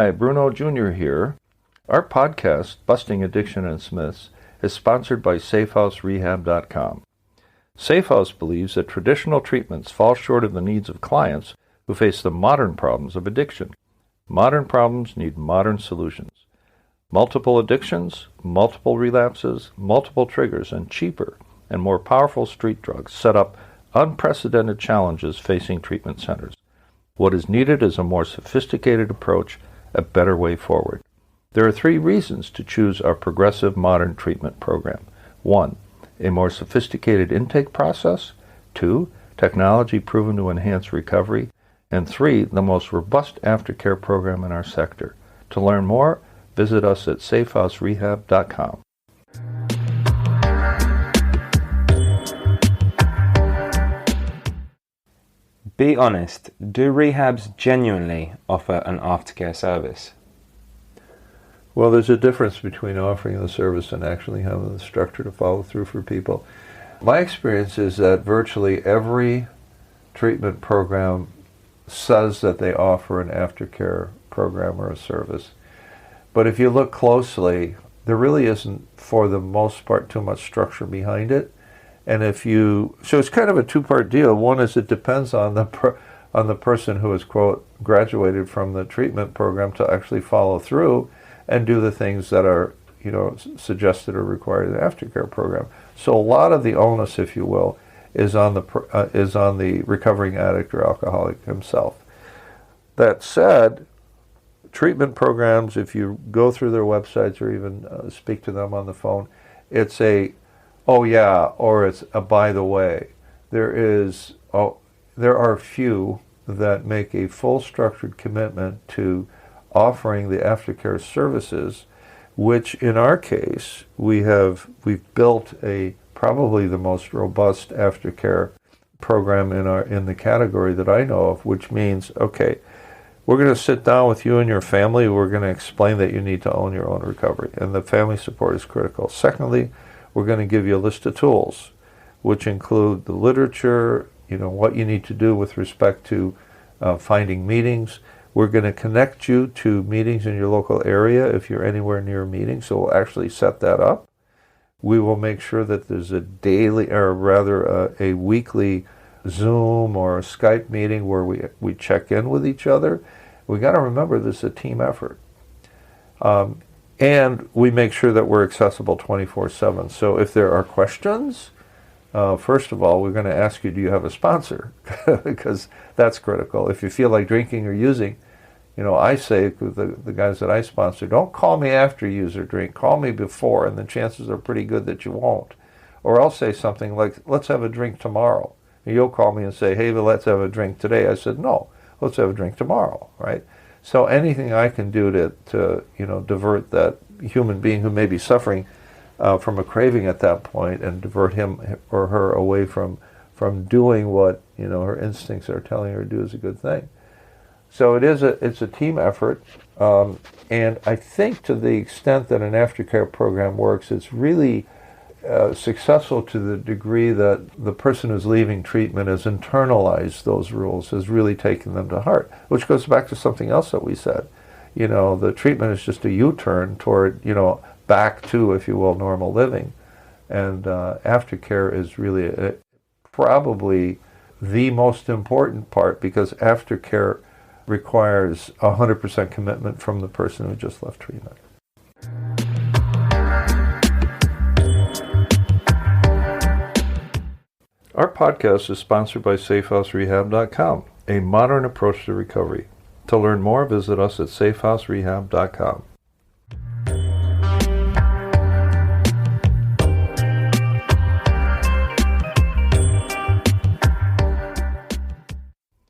Hi, Bruno Jr. here. Our podcast, Busting Addiction and Smiths, is sponsored by SafeHouseRehab.com. SafeHouse believes that traditional treatments fall short of the needs of clients who face the modern problems of addiction. Modern problems need modern solutions. Multiple addictions, multiple relapses, multiple triggers, and cheaper and more powerful street drugs set up unprecedented challenges facing treatment centers. What is needed is a more sophisticated approach, a better way forward. There are 3 reasons to choose our progressive modern treatment program. 1, a more sophisticated intake process. 2, technology proven to enhance recovery. And 3, the most robust aftercare program in our sector. To learn more, visit us at SafeHouseRehab.com. Be honest, do rehabs genuinely offer an aftercare service? Well, there's a difference between offering the service and actually having the structure to follow through for people. My experience is that virtually every treatment program says that they offer an aftercare program or a service. But if you look closely, there really isn't, for the most part, too much structure behind it. And so it's kind of a 2-part deal. One is it depends on the person who has, quote, graduated from the treatment program to actually follow through and do the things that are, suggested or required in the aftercare program. So a lot of the onus, if you will, is on the recovering addict or alcoholic himself. That said, treatment programs, if you go through their websites or even speak to them on the phone, it's a oh yeah, or it's a by the way. There are few that make a full structured commitment to offering the aftercare services, which in our case we've built probably the most robust aftercare program in the category that I know of, which means, okay, we're going to sit down with you and your family. We're going to explain that you need to own your own recovery, and the family support is critical. Secondly, we're going to give you a list of tools, which include the literature, what you need to do with respect to finding meetings. We're going to connect you to meetings in your local area if you're anywhere near a meeting, so we'll actually set that up. We will make sure that there's a daily, or rather a weekly Zoom or a Skype meeting where we check in with each other. We got to remember this is a team effort. And we make sure that we're accessible 24/7. So if there are questions, first of all, we're going to ask you, do you have a sponsor? Because that's critical. If you feel like drinking or using, I say to the guys that I sponsor, don't call me after you use or drink. Call me before, and the chances are pretty good that you won't. Or I'll say something like, let's have a drink tomorrow. And you'll call me and say, hey, but let's have a drink today. I said, no, let's have a drink tomorrow, right? So anything I can do to divert that human being who may be suffering from a craving at that point and divert him or her away from doing what her instincts are telling her to do is a good thing. So it's a team effort, and I think to the extent that an aftercare program works, it's really successful to the degree that the person who's leaving treatment has internalized those rules, has really taken them to heart, which goes back to something else that we said. The treatment is just a U-turn toward, back to, if you will, normal living. And aftercare is really probably the most important part, because aftercare requires 100% commitment from the person who just left treatment. Our podcast is sponsored by SafeHouseRehab.com, a modern approach to recovery. To learn more, visit us at SafeHouseRehab.com.